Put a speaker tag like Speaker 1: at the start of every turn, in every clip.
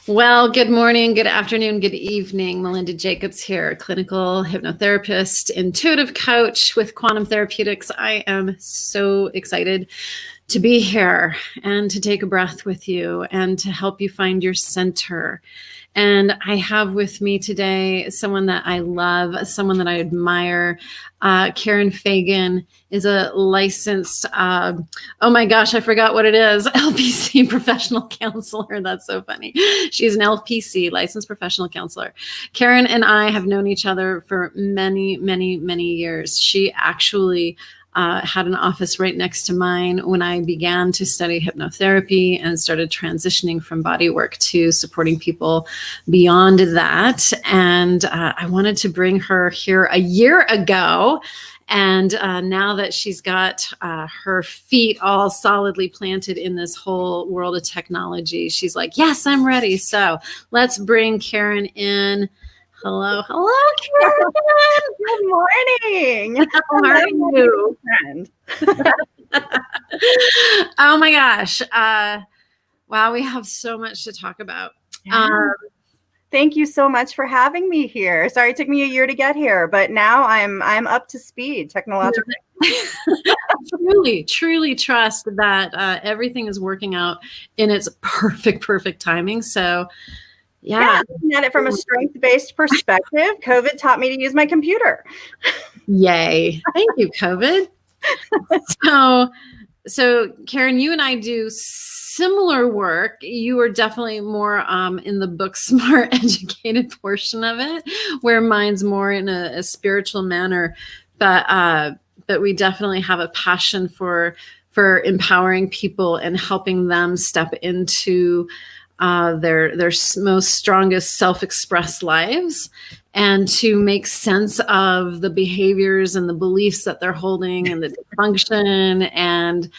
Speaker 1: Well, good morning, good afternoon, good evening. Melinda Jacobs here, clinical hypnotherapist, intuitive coach with quantum therapeutics. I am so excited to be here and to take a breath with you and to help you find your center. And I have with me today someone that I love, someone that I admire. Karen Fagan is a licensed, oh my gosh, I forgot what it is, LPC professional counselor. That's so funny. She's an LPC, licensed professional counselor. Karen and I have known each other for many, many, many years. She actually had an office right next to mine when I began to study hypnotherapy and started transitioning from body work to supporting people beyond that. And I wanted to bring her here a year ago. And now that she's got her feet all solidly planted in this whole world of technology, she's like, yes, I'm ready. So let's bring Karen in. Hello, Karen.
Speaker 2: Good morning.
Speaker 1: How are you?
Speaker 2: Friend.
Speaker 1: Oh my gosh. Wow, we have so much to talk about.
Speaker 2: Yeah. Thank you so much for having me here. Sorry it took me a year to get here, but now I'm up to speed technologically.
Speaker 1: Truly trust that everything is working out in its perfect timing. So yeah.
Speaker 2: Looking at it from a strength-based perspective, COVID taught me to use my computer.
Speaker 1: Yay. Thank you, COVID. So Karen, you and I do similar work. You are definitely more in the book smart, educated portion of it, where mine's more in a spiritual manner. But we definitely have a passion for empowering people and helping them step into their most strongest self-expressed lives and to make sense of the behaviors and the beliefs that they're holding and the dysfunction. And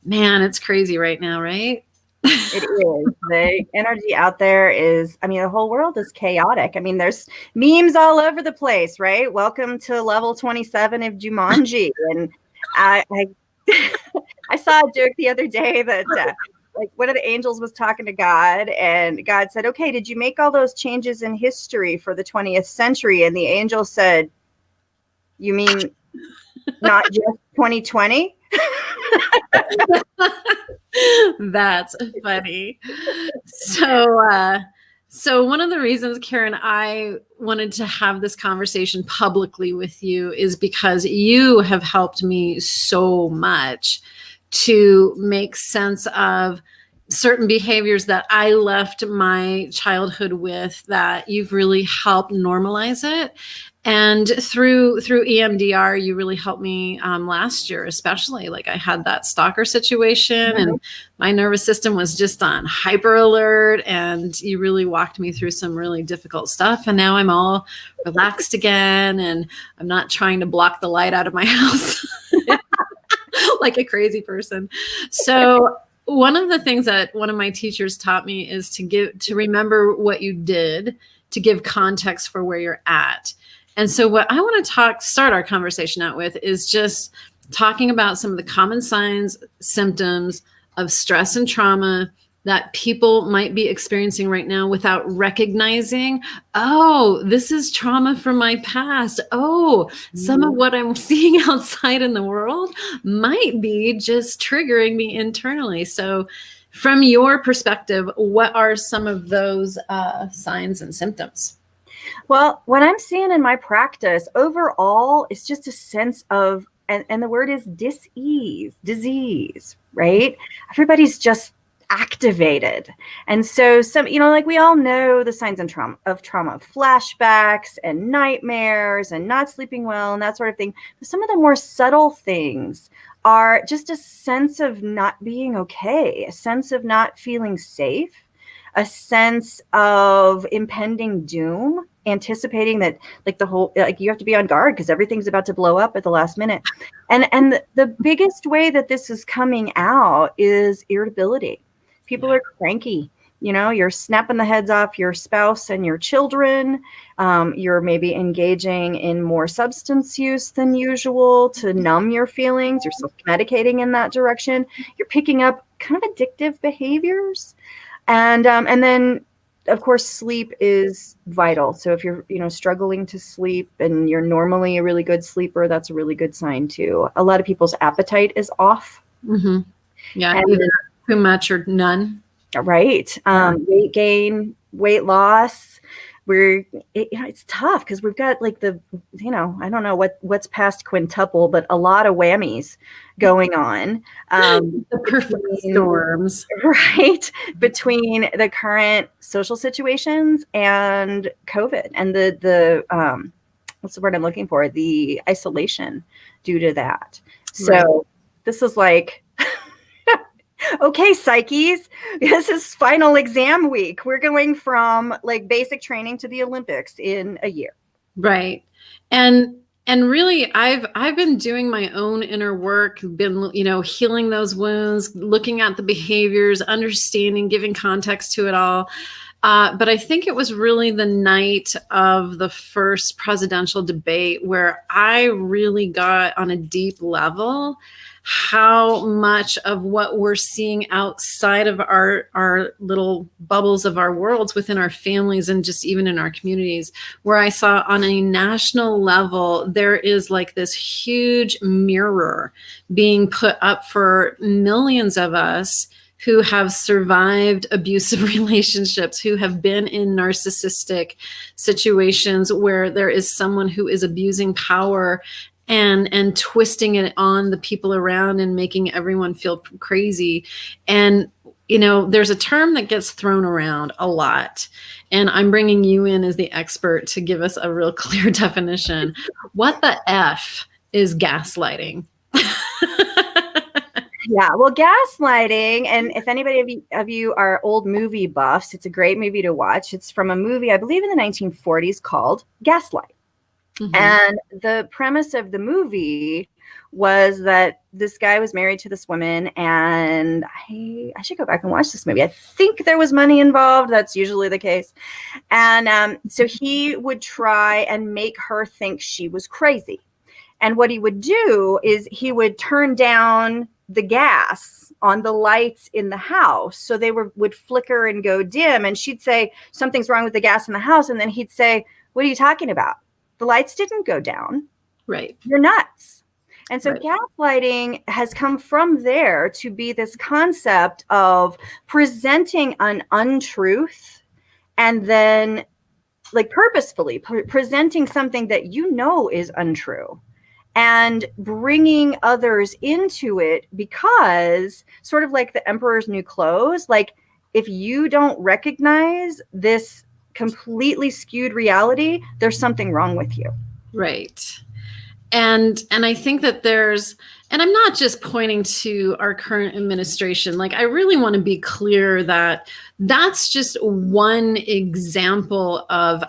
Speaker 1: man, it's crazy right now, right?
Speaker 2: It is. The energy out there is, the whole world is chaotic. There's memes all over the place, right? Welcome to level 27 of Jumanji. And I I saw a joke the other day that like one of the angels was talking to God, and God said, okay, did you make all those changes in history for the 20th century? And the angel said, you mean not just 2020?
Speaker 1: That's funny. So one of the reasons, Karen, I wanted to have this conversation publicly with you is because you have helped me so much to make sense of certain behaviors that I left my childhood with, that you've really helped normalize it. And through EMDR, you really helped me last year, especially. Like I had that stalker situation and my nervous system was just on hyper alert, and you really walked me through some really difficult stuff. And now I'm all relaxed again, and I'm not trying to block the light out of my house like a crazy person. So one of the things that one of my teachers taught me is to remember what you did, to give context for where you're at. And so what I want to start our conversation out with is just talking about some of the common signs, symptoms of stress and trauma that people might be experiencing right now without recognizing, oh, this is trauma from my past. Oh, some of what I'm seeing outside in the world might be just triggering me internally. So from your perspective, what are some of those signs and symptoms?
Speaker 2: Well, what I'm seeing in my practice overall is just a sense of, and the word is disease, right? Everybody's just activated. And so like we all know the signs of trauma, flashbacks and nightmares and not sleeping well and that sort of thing. But some of the more subtle things are just a sense of not being okay, a sense of not feeling safe, a sense of impending doom, anticipating that you have to be on guard because everything's about to blow up at the last minute. And the biggest way that this is coming out is irritability. People are cranky. You're snapping the heads off your spouse and your children. You're maybe engaging in more substance use than usual to numb your feelings. You're self-medicating in that direction. You're picking up kind of addictive behaviors. And then of course, sleep is vital. So if you're, struggling to sleep and you're normally a really good sleeper, that's a really good sign too. A lot of people's appetite is off.
Speaker 1: Mm-hmm. Yeah,
Speaker 2: And,
Speaker 1: either too much or none.
Speaker 2: Right. Weight gain, weight loss. It's tough because we've got like I don't know what's past quintuple, but a lot of whammies going on.
Speaker 1: The perfect storms.
Speaker 2: Right. Between the current social situations and COVID and the what's the word I'm looking for? The isolation due to that. So
Speaker 1: Right.
Speaker 2: This is like, okay, psyches, this is final exam week. We're going from like basic training to the Olympics in a year.
Speaker 1: Right. And really I've been doing my own inner work, been, healing those wounds, looking at the behaviors, understanding, giving context to it all. But I think it was really the night of the first presidential debate where I really got on a deep level how much of what we're seeing outside of our little bubbles of our worlds within our families and just even in our communities, where I saw on a national level, there is like this huge mirror being put up for millions of us who have survived abusive relationships, who have been in narcissistic situations where there is someone who is abusing power and twisting it on the people around and making everyone feel crazy. And, there's a term that gets thrown around a lot. And I'm bringing you in as the expert to give us a real clear definition. What the F is gaslighting?
Speaker 2: Yeah, well, gaslighting, and if anybody of you are old movie buffs, it's a great movie to watch. It's from a movie, I believe in the 1940s called Gaslight. Mm-hmm. And the premise of the movie was that this guy was married to this woman, and I should go back and watch this movie. I think there was money involved. That's usually the case. And so he would try and make her think she was crazy. And what he would do is he would turn down the gas on the lights in the house so they would flicker and go dim. And she'd say, something's wrong with the gas in the house. And then he'd say, what are you talking about? The lights didn't go down.
Speaker 1: Right.
Speaker 2: You're nuts. And so
Speaker 1: right.
Speaker 2: Gaslighting has come from there to be this concept of presenting an untruth and then like purposefully presenting something that is untrue and bringing others into it, because sort of like the emperor's new clothes, like if you don't recognize this completely skewed reality, there's something wrong with you.
Speaker 1: Right. And I think that and I'm not just pointing to our current administration. Like, I really want to be clear that that's just one example of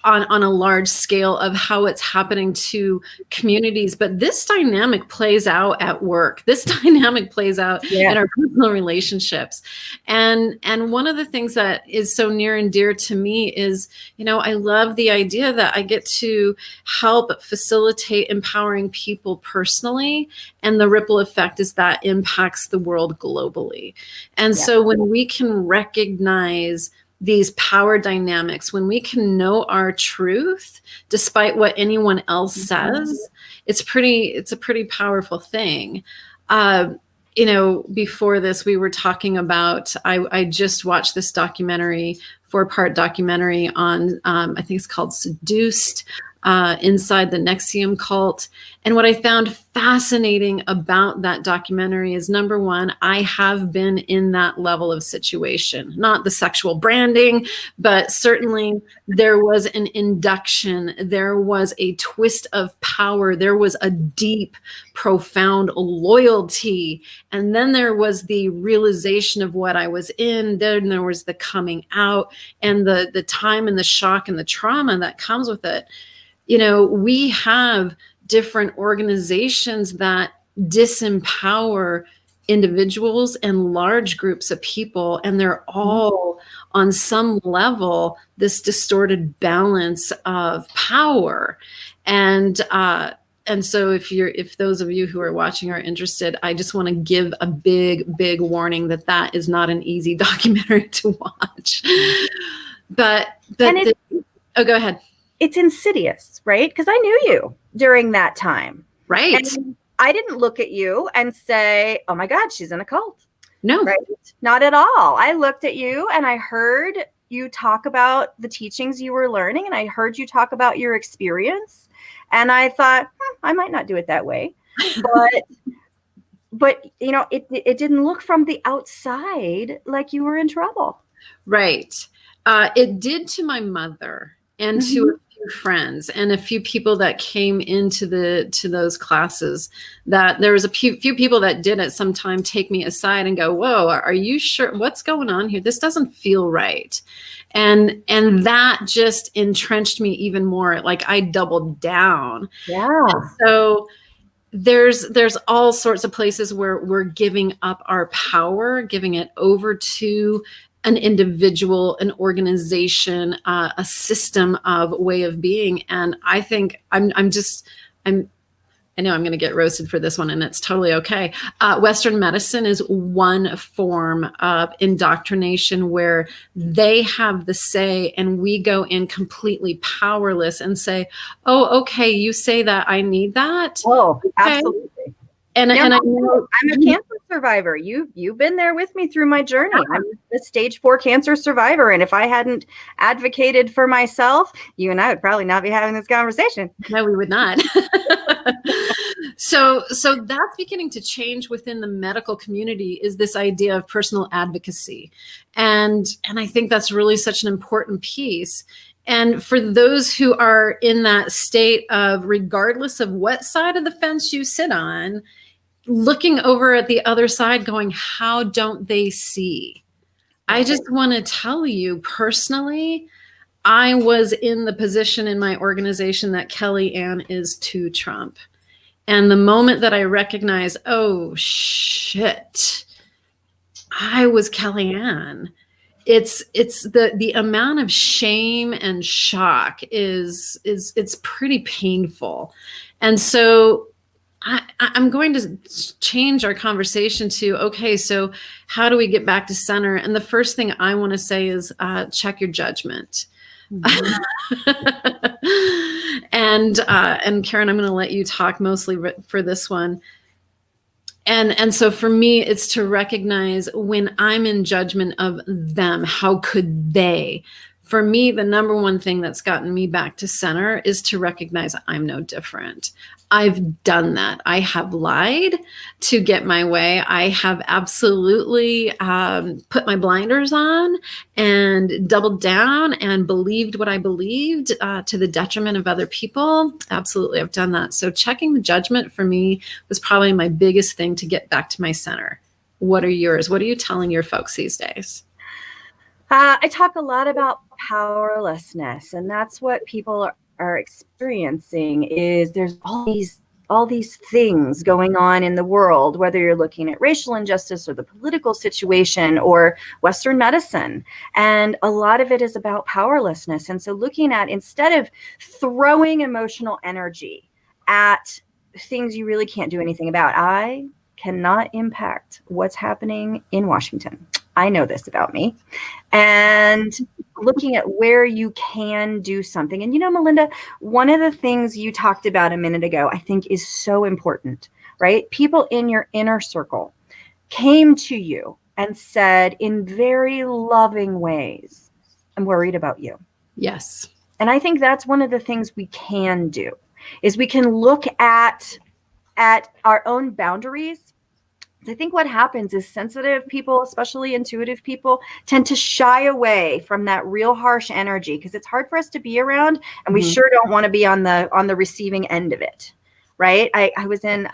Speaker 1: on a large scale of how it's happening to communities. But this dynamic plays out at work. This dynamic plays out in our personal relationships. And one of the things that is so near and dear to me is, I love the idea that I get to help facilitate empowering people personally. And the ripple effect is that impacts the world globally. And so when we can recognize these power dynamics, when we can know our truth, despite what anyone else says, it's a pretty powerful thing. Before this, we were talking about, I just watched this documentary, 4-part documentary on, I think it's called Seduced, inside the Nexium cult. And what I found fascinating about that documentary is, number one, I have been in that level of situation, not the sexual branding, but certainly there was an induction, there was a twist of power, there was a deep, profound loyalty. And then there was the realization of what I was in, then there was the coming out and the time and the shock and the trauma that comes with it. We have different organizations that disempower individuals and large groups of people, and they're all on some level this distorted balance of power. And so if those of you who are watching are interested, I just want to give a big warning that is not an easy documentary to watch.
Speaker 2: And it,
Speaker 1: oh, go ahead.
Speaker 2: It's insidious, right? Because I knew you during that time.
Speaker 1: Right.
Speaker 2: And I didn't look at you and say, oh my God, she's in a cult.
Speaker 1: No.
Speaker 2: Right? Not at all. I looked at you and I heard you talk about the teachings you were learning, and I heard you talk about your experience. And I thought, I might not do it that way. But you know, it didn't look from the outside like you were in trouble.
Speaker 1: Right. It did to my mother and to a few friends and a few people that came into those classes. That there was a few people that did at some time take me aside and go, "Whoa, are you sure? What's going on here? This doesn't feel right." And that just entrenched me even more. Like I doubled down.
Speaker 2: Yeah.
Speaker 1: And so there's all sorts of places where we're giving up our power, giving it over to an individual, an organization, a system of way of being. And I think I know I'm going to get roasted for this one, and it's totally okay. Western medicine is one form of indoctrination where they have the say and we go in completely powerless and say, oh, okay, you say that, I need that.
Speaker 2: Oh,
Speaker 1: okay.
Speaker 2: Absolutely.
Speaker 1: And I know
Speaker 2: I'm a cancer survivor. You've been there with me through my journey. I'm a stage 4 cancer survivor. And if I hadn't advocated for myself, you and I would probably not be having this conversation.
Speaker 1: No, we would not. So that's beginning to change within the medical community, is this idea of personal advocacy. And I think that's really such an important piece. And for those who are in that state of, regardless of what side of the fence you sit on, looking over at the other side going, how don't they see? I just want to tell you personally, I was in the position in my organization that Kellyanne is to Trump. And the moment that I recognize, oh shit, I was Kellyanne, it's the amount of shame and shock is it's pretty painful. And so I'm going to change our conversation to, okay, so how do we get back to center? And the first thing I want to say is check your judgment. And Karen, I'm going to let you talk mostly for this one. And so for me, it's to recognize when I'm in judgment of them, how could they? For me, the number one thing that's gotten me back to center is to recognize I'm no different. I've done that. I have lied to get my way. I have absolutely put my blinders on and doubled down and believed what I believed to the detriment of other people. Absolutely, I've done that. So checking the judgment for me was probably my biggest thing to get back to my center. What are yours? What are you telling your folks these days?
Speaker 2: I talk a lot about powerlessness, and that's what people are experiencing. Is there's all these things going on in the world, whether you're looking at racial injustice or the political situation or Western medicine, and a lot of it is about powerlessness. And so looking at, instead of throwing emotional energy at things you really can't do anything about, I cannot impact what's happening in Washington. I know this about me. And looking at where you can do something. And, you know, Melinda, one of the things you talked about a minute ago, I think is so important, right? People in your inner circle came to you and said in very loving ways, I'm worried about you.
Speaker 1: Yes.
Speaker 2: And I think that's one of the things we can do, is we can look at our own boundaries. I think what happens is sensitive people, especially intuitive people, tend to shy away from that real harsh energy because it's hard for us to be around, and we sure don't want to be on the receiving end of it, right? I was in,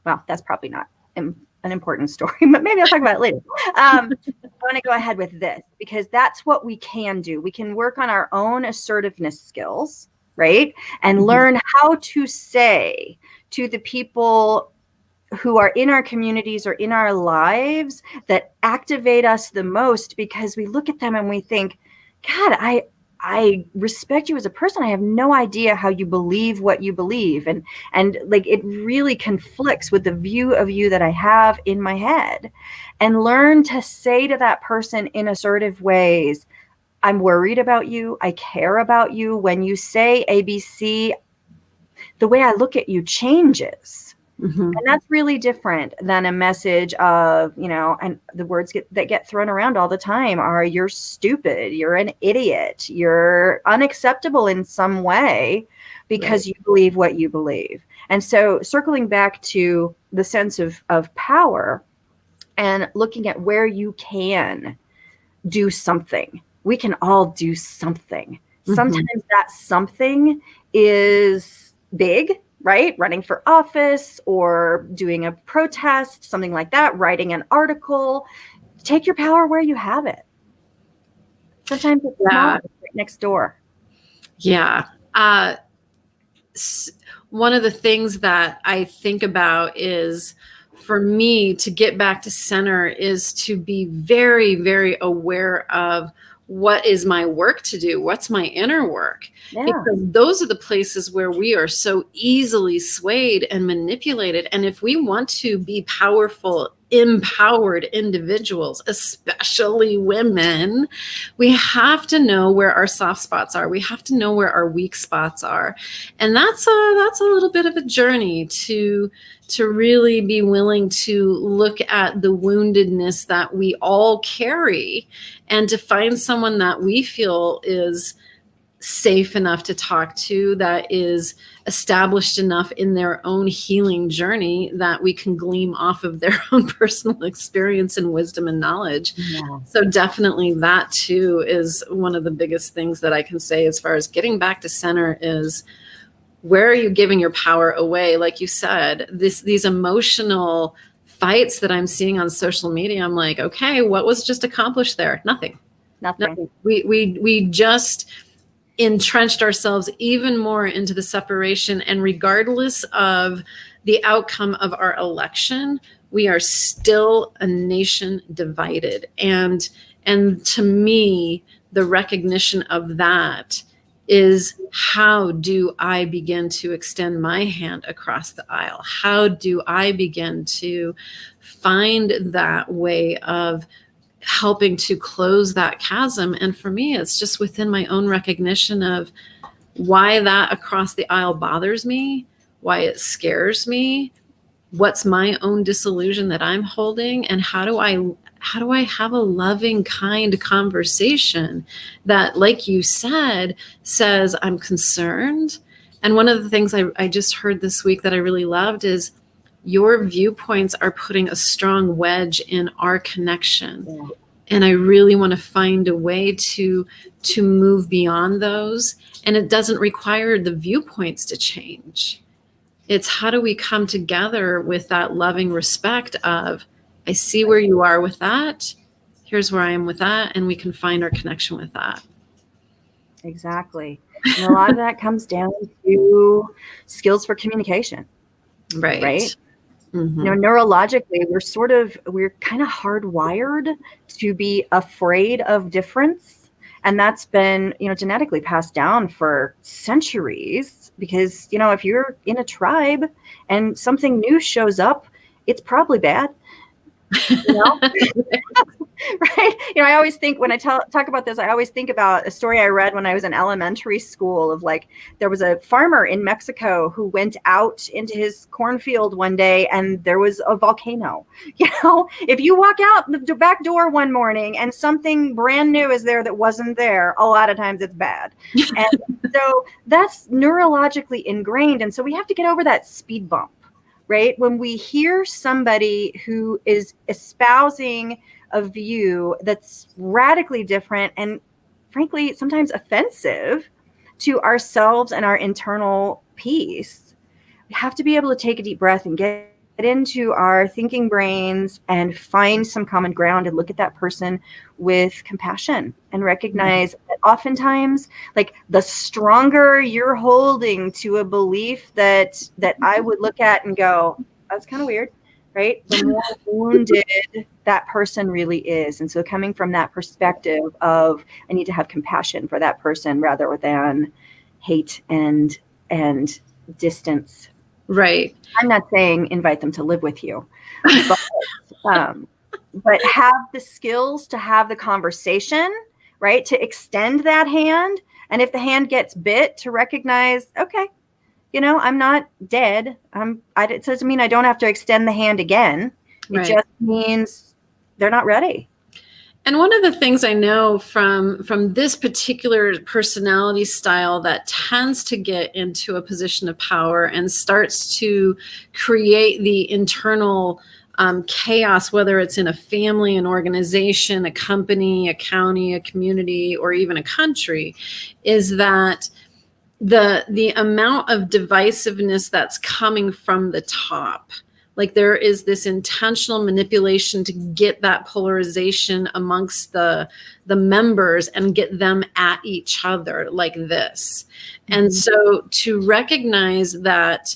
Speaker 2: well, that's probably not an important story, but maybe I'll talk about it later. I want to go ahead with this because that's what we can do. We can work on our own assertiveness skills, right? And learn how to say to the people who are in our communities or in our lives that activate us the most, because we look at them and we think, God, I respect you as a person. I have no idea how you believe what you believe. And like, it really conflicts with the view of you that I have in my head. And learn to say to that person in assertive ways, I'm worried about you. I care about you. When you say ABC, the way I look at you changes.
Speaker 1: Mm-hmm.
Speaker 2: And that's really different than a message of, and the words that get thrown around all the time are, you're stupid, you're an idiot, you're unacceptable in some way because you believe what you believe. And so circling back to the sense of power and looking at where you can do something. We can all do something. Mm-hmm. Sometimes that something is big, right? Running for office or doing a protest, something like that, writing an article. Take your power where you have it. Sometimes it's small, right next door.
Speaker 1: Yeah. One of the things that I think about is, for me to get back to center is to be very, very aware of what is my work to do? What's my inner work? Yeah. Because those are the places where we are so easily swayed and manipulated. And if we want to be powerful, empowered individuals, especially women, we have to know where our soft spots are. We have to know where our weak spots are. And that's a little bit of a journey to really be willing to look at the woundedness that we all carry, and to find someone that we feel is safe enough to talk to, that is established enough in their own healing journey that we can glean off of their own personal experience and wisdom and knowledge. Yeah. So definitely that too is one of the biggest things that I can say as far as getting back to center is, where are you giving your power away? Like you said, these emotional fights that I'm seeing on social media, I'm like, okay, what was just accomplished there? Nothing. We just entrenched ourselves even more into the separation. And regardless of the outcome of our election, we are still a nation divided. And to me, the recognition of that is, how do I begin to extend my hand across the aisle? How do I begin to find that way of helping to close that chasm? And for me, it's just within my own recognition of why that across the aisle bothers me, why it scares me, what's my own disillusion that I'm holding, and how do I have a loving, kind conversation that, like you said, says, I'm concerned. And one of the things I just heard this week that I really loved is, your viewpoints are putting a strong wedge in our connection. Yeah. And I really want to find a way to move beyond those. And it doesn't require the viewpoints to change. It's, how do we come together with that loving respect of, I see where you are with that, here's where I am with that, and we can find our connection with that.
Speaker 2: Exactly. And a lot of that comes down to skills for communication. Right? Mm-hmm. Neurologically, we're kind of hardwired to be afraid of difference. And that's been, genetically passed down for centuries, because, if you're in a tribe and something new shows up, it's probably bad. Right? I always think, when I talk about this, I always think about a story I read when I was in elementary school of, like, there was a farmer in Mexico who went out into his cornfield one day and there was a volcano. If you walk out the back door one morning and something brand new is there that wasn't there, a lot of times it's bad. And so that's neurologically ingrained. And so we have to get over that speed bump, right? When we hear somebody who is espousing a view that's radically different and, frankly, sometimes offensive to ourselves and our internal peace, we have to be able to take a deep breath and get into our thinking brains and find some common ground and look at that person with compassion and recognize that oftentimes, like, the stronger you're holding to a belief that I would look at and go, that's kind of weird, right? The more wounded that person really is. And so coming from that perspective of, I need to have compassion for that person rather than hate and distance.
Speaker 1: Right.
Speaker 2: I'm not saying invite them to live with you, but have the skills to have the conversation, right? To extend that hand. And if the hand gets bit, to recognize, okay, I'm not dead. It doesn't mean I don't have to extend the hand again. It just means they're not ready.
Speaker 1: And one of the things I know from this particular personality style that tends to get into a position of power and starts to create the internal chaos, whether it's in a family, an organization, a company, a county, a community, or even a country, is that the amount of divisiveness that's coming from the top. Like there is this intentional manipulation to get that polarization amongst the members and get them at each other like this. Mm-hmm. And so to recognize that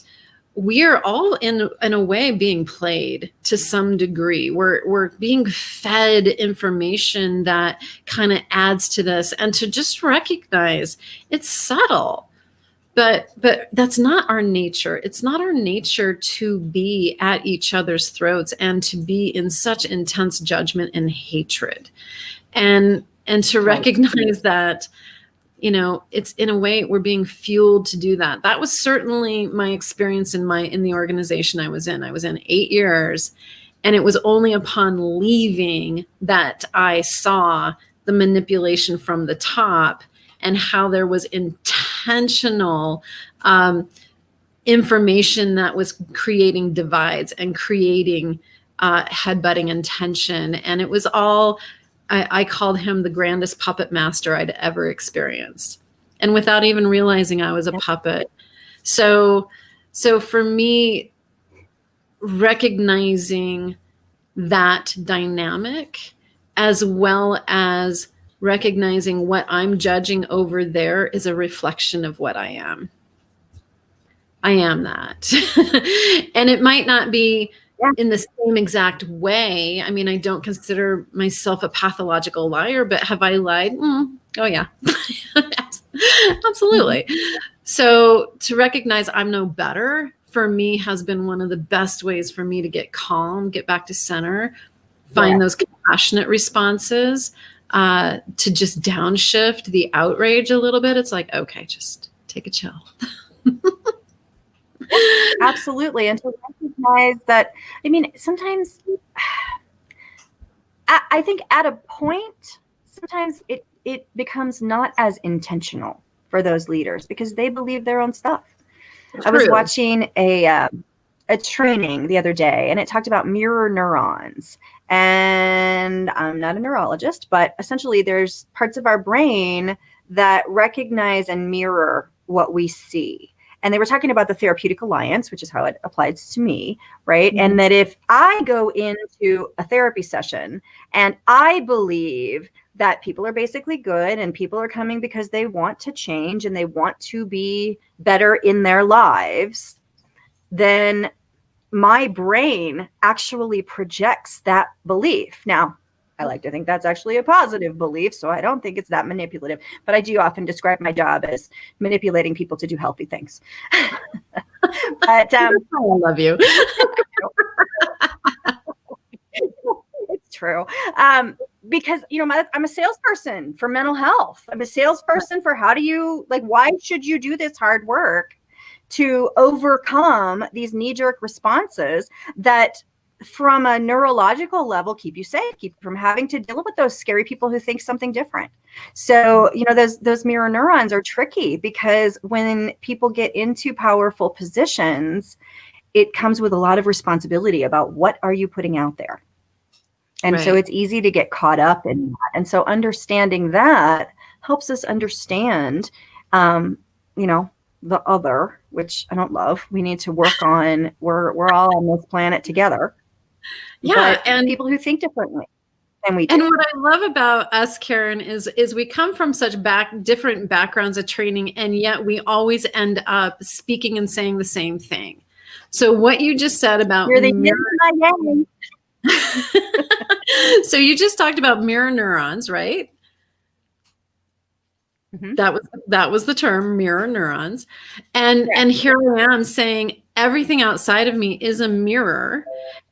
Speaker 1: we are all in a way being played to some degree. We're being fed information that kind of adds to this, and to just recognize it's subtle. But that's not our nature. It's not our nature to be at each other's throats and to be in such intense judgment and hatred. And to recognize that, it's in a way we're being fueled to do that. That was certainly my experience in the organization I was in. I was in 8 years, and it was only upon leaving that I saw the manipulation from the top and how there was intentional information that was creating divides and creating headbutting and tension. And it was all, I called him the grandest puppet master I'd ever experienced. And without even realizing I was a puppet. So for me, recognizing that dynamic, as well as recognizing what I'm judging over there is a reflection of what I am. I am that. And it might not be in the same exact way. I mean, I don't consider myself a pathological liar, but have I lied? Oh yeah, absolutely. So to recognize I'm no better for me has been one of the best ways for me to get calm, get back to center, find those compassionate responses, to just downshift the outrage a little bit. It's like, okay, just take a chill.
Speaker 2: Absolutely. And to recognize that, I mean, sometimes I think at a point, sometimes it becomes not as intentional for those leaders because they believe their own stuff. True. I was watching a training the other day, and it talked about mirror neurons. And I'm not a neurologist, but essentially there's parts of our brain that recognize and mirror what we see. And they were talking about the therapeutic alliance, which is how it applies to me, right? Mm-hmm. And that if I go into a therapy session and I believe that people are basically good and people are coming because they want to change and they want to be better in their lives, then my brain actually projects that belief. Now, I like to think that's actually a positive belief, so I don't think it's that manipulative. But I do often describe my job as manipulating people to do healthy things. But
Speaker 1: I love you.
Speaker 2: It's true. Because, I'm a salesperson for mental health. I'm a salesperson for why should you do this hard work to overcome these knee-jerk responses that from a neurological level keep you safe, keep you from having to deal with those scary people who think something different. So, those mirror neurons are tricky because when people get into powerful positions, it comes with a lot of responsibility about what are you putting out there. And so it's easy to get caught up in that. And so understanding that helps us understand, the other, which I don't love. We need to work on, we're all on this planet together.
Speaker 1: Yeah.
Speaker 2: But and people who think differently than we do.
Speaker 1: And what I love about us, Karen, is we come from such different backgrounds of training, and yet we always end up speaking and saying the same thing. So what you just said about
Speaker 2: You're the yin and the yang.
Speaker 1: So you just talked about mirror neurons, right?
Speaker 2: Mm-hmm.
Speaker 1: That was the term, mirror neurons. And here I am saying everything outside of me is a mirror.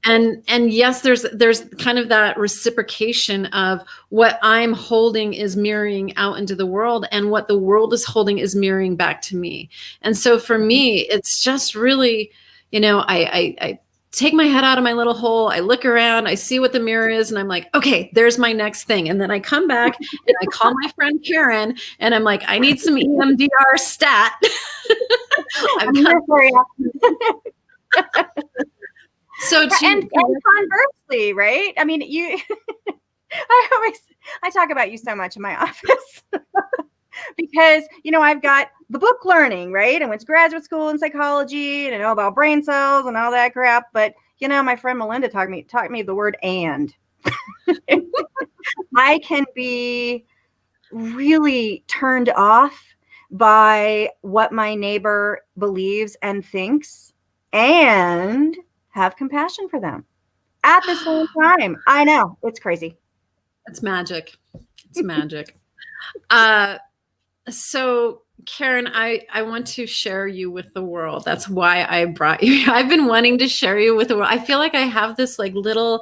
Speaker 1: And yes, there's kind of that reciprocation of what I'm holding is mirroring out into the world, and what the world is holding is mirroring back to me. And so for me, it's just really, I take my head out of my little hole, I look around, I see what the mirror is, and I'm like, okay, there's my next thing. And then I come back and I call my friend Karen, and I'm like, I need some EMDR stat.
Speaker 2: I'm here for you.
Speaker 1: So
Speaker 2: and conversely, right? I mean, I talk about you so much in my office because, I've got the book learning, right? I went to graduate school in psychology and I know about brain cells and all that crap. But, my friend Melinda taught me the word "and." I can be really turned off by what my neighbor believes and thinks, and have compassion for them at the same time. I know, it's crazy.
Speaker 1: It's magic. It's magic. So Karen, I want to share you with the world. That's why I brought you. I've been wanting to share you with the world. I feel like I have this little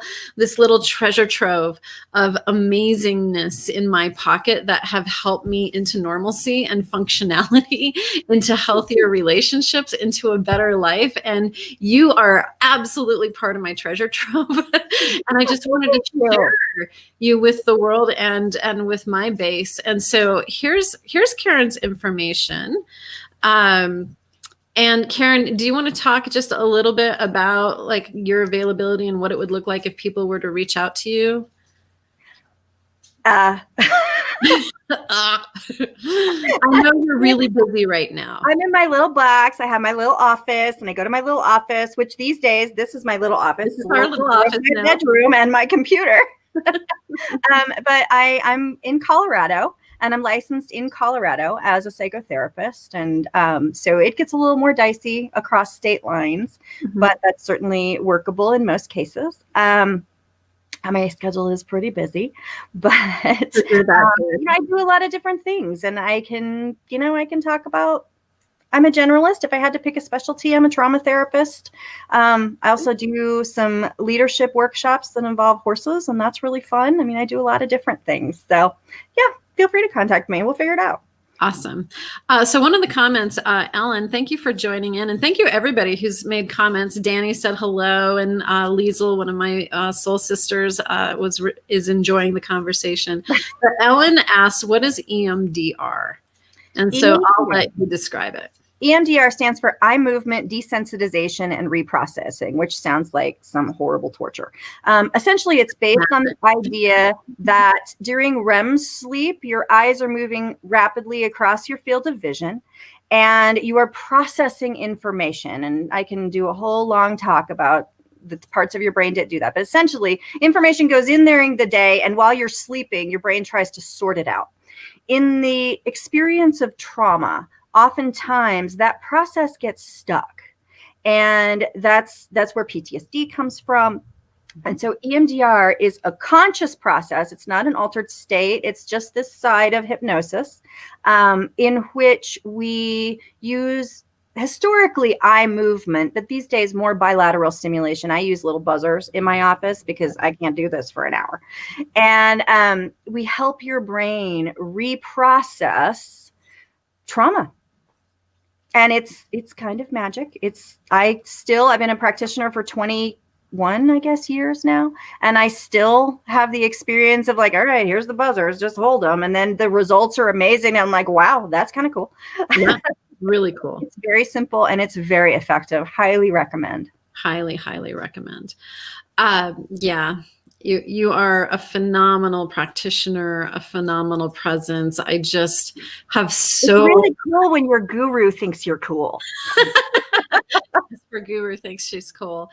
Speaker 1: treasure trove of amazingness in my pocket that have helped me into normalcy and functionality, into healthier relationships, into a better life. And you are absolutely part of my treasure trove. And I just wanted to share you with the world and with my base. And so here's Karen's information. And Karen, do you want to talk just a little bit about your availability and what it would look like if people were to reach out to you?
Speaker 2: I
Speaker 1: know you're really busy right now.
Speaker 2: I'm in my little box. I have my little office, and I go to my little office, which these days, this is my little office.
Speaker 1: This is our little office now.
Speaker 2: My bedroom and my computer. But I'm in Colorado, and I'm licensed in Colorado as a psychotherapist. And so it gets a little more dicey across state lines, but that's certainly workable in most cases. My schedule is pretty busy, but I do a lot of different things, and I can talk about. I'm a generalist. If I had to pick a specialty, I'm a trauma therapist. I also do some leadership workshops that involve horses, and that's really fun. I mean, I do a lot of different things. So, yeah, feel free to contact me. We'll figure it out.
Speaker 1: Awesome. So one of the comments, Ellen, thank you for joining in. And thank you everybody who's made comments. Danny said hello. And Liesl, one of my soul sisters, is enjoying the conversation. But Ellen asked, what is EMDR? And so I'll let you describe it.
Speaker 2: EMDR stands for eye movement desensitization and reprocessing, which sounds like some horrible torture. Essentially, it's based on the idea that during REM sleep, your eyes are moving rapidly across your field of vision, and you are processing information. And I can do a whole long talk about the parts of your brain that do that. But essentially, information goes in during the day, and while you're sleeping, your brain tries to sort it out. In the experience of trauma, oftentimes that process gets stuck, and that's where PTSD comes from. And so EMDR is a conscious process. It's not an altered state. It's just this side of hypnosis in which we use historically eye movement, but these days more bilateral stimulation. I use little buzzers in my office because I can't do this for an hour. And we help your brain reprocess trauma. And it's kind of magic. I've been a practitioner for 21, I guess, years now. And I still have the experience of all right, here's the buzzers, just hold them. And then the results are amazing. I'm like, wow, that's kind of cool.
Speaker 1: Yeah, really cool.
Speaker 2: It's very simple and it's very effective. Highly recommend.
Speaker 1: Highly, highly recommend. Yeah. You are a phenomenal practitioner, a phenomenal presence. I just have it's
Speaker 2: really cool when your guru thinks you're cool.
Speaker 1: Her guru thinks she's cool.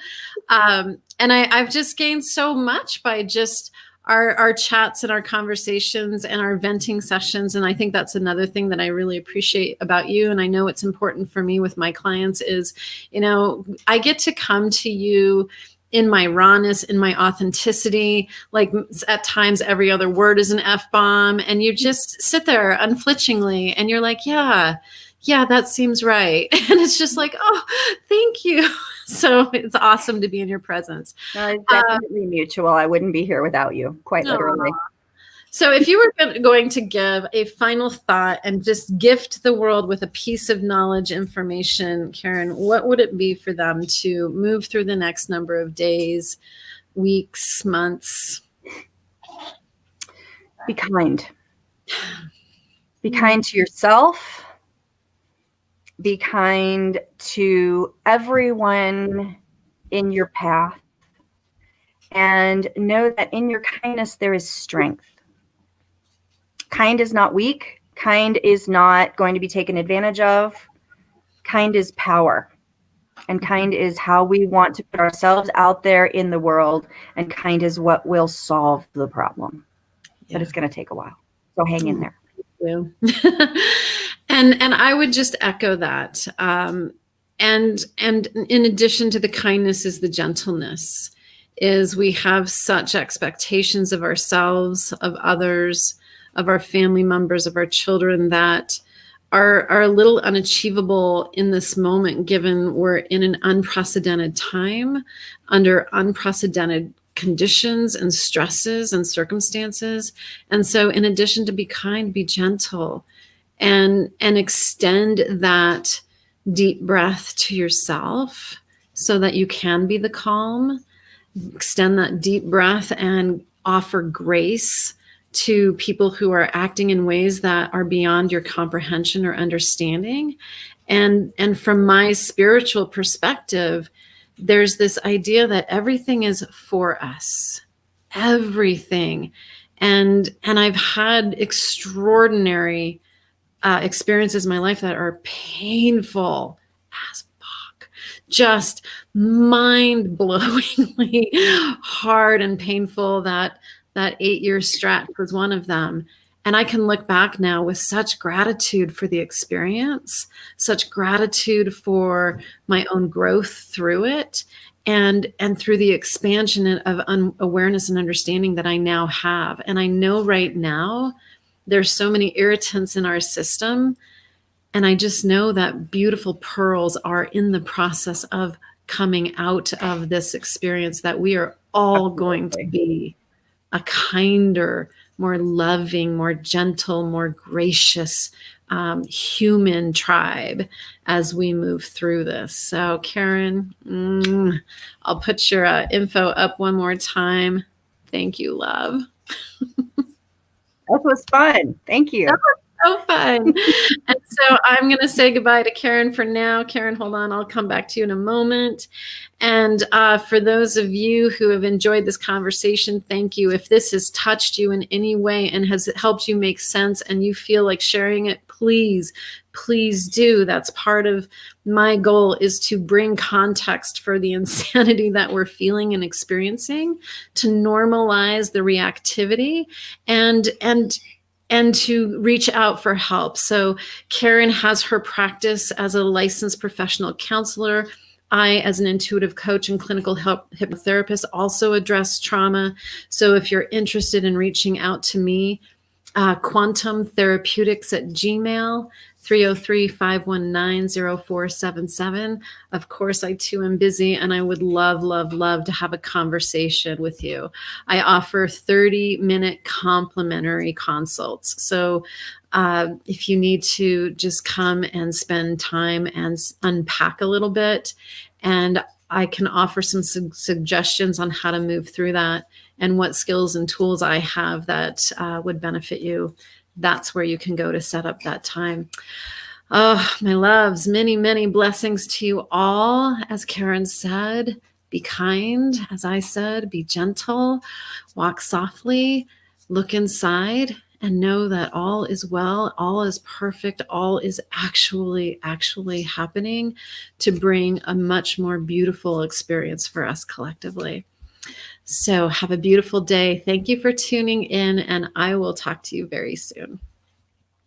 Speaker 1: And I've just gained so much by just our chats and our conversations and our venting sessions. And I think that's another thing that I really appreciate about you. And I know it's important for me with my clients is, I get to come to you in my rawness, in my authenticity. Like at times every other word is an F-bomb, and you just sit there unflinchingly and you're like, yeah, that seems right. And it's just like, oh, thank you. So it's awesome to be in your presence.
Speaker 2: It's definitely mutual. I wouldn't be here without you, quite literally.
Speaker 1: So if you were going to give a final thought and just gift the world with a piece of knowledge, information, Karen, what would it be for them to move through the next number of days, weeks, months?
Speaker 2: Be kind. Be kind to yourself. Be kind to everyone in your path. And know that in your kindness, there is strength. Kind is not weak. Kind is not going to be taken advantage of. Kind is power. And kind is how we want to put ourselves out there in the world. And kind is what will solve the problem. Yeah. But it's going to take a while. So hang in there.
Speaker 1: And I would just echo that. And in addition to the kindness is the gentleness. Is we have such expectations of ourselves, of others, of our family members, of our children that are a little unachievable in this moment, given we're in an unprecedented time, under unprecedented conditions and stresses and circumstances. And so in addition to be kind, be gentle and extend that deep breath to yourself so that you can be the calm. Extend that deep breath and offer grace to people who are acting in ways that are beyond your comprehension or understanding. And from my spiritual perspective, there's this idea that everything is for us, everything. And I've had extraordinary experiences in my life that are painful as fuck, just mind-blowingly hard and painful. That 8-year stretch was one of them. And I can look back now with such gratitude for the experience, such gratitude for my own growth through it, and through the expansion of awareness and understanding that I now have. And I know right now there's so many irritants in our system. And I just know that beautiful pearls are in the process of coming out of this experience, that we are all going to be a kinder, more loving, more gentle, more gracious human tribe as we move through this. So Karen, I'll put your info up one more time. Thank you, love.
Speaker 2: That was fun. Thank you.
Speaker 1: That was so fun. And so I'm going to say goodbye to Karen for now. Karen, hold on. I'll come back to you in a moment. And for those of you who have enjoyed this conversation, thank you. If this has touched you in any way and has helped you make sense and you feel like sharing it, please do. That's part of my goal, is to bring context for the insanity that we're feeling and experiencing, to normalize the reactivity and to reach out for help. So Karen has her practice as a licensed professional counselor. I, as an intuitive coach and clinical hypnotherapist, also address trauma. So if you're interested in reaching out to me, quantumtherapeutics@gmail, 303-519-0477. Of course, I too am busy, and I would love to have a conversation with you. I offer 30-minute complimentary consults. So if you need to just come and spend time and unpack a little bit, and I can offer some suggestions on how to move through that and what skills and tools I have that would benefit you, that's where you can go to set up that time. Oh, my loves, many, many blessings to you all. As Karen said, be kind. As I said, be gentle, walk softly, look inside, and know that all is well, all is perfect, all is actually happening to bring a much more beautiful experience for us collectively. So have a beautiful day. Thank you for tuning in, and I will talk to you very soon.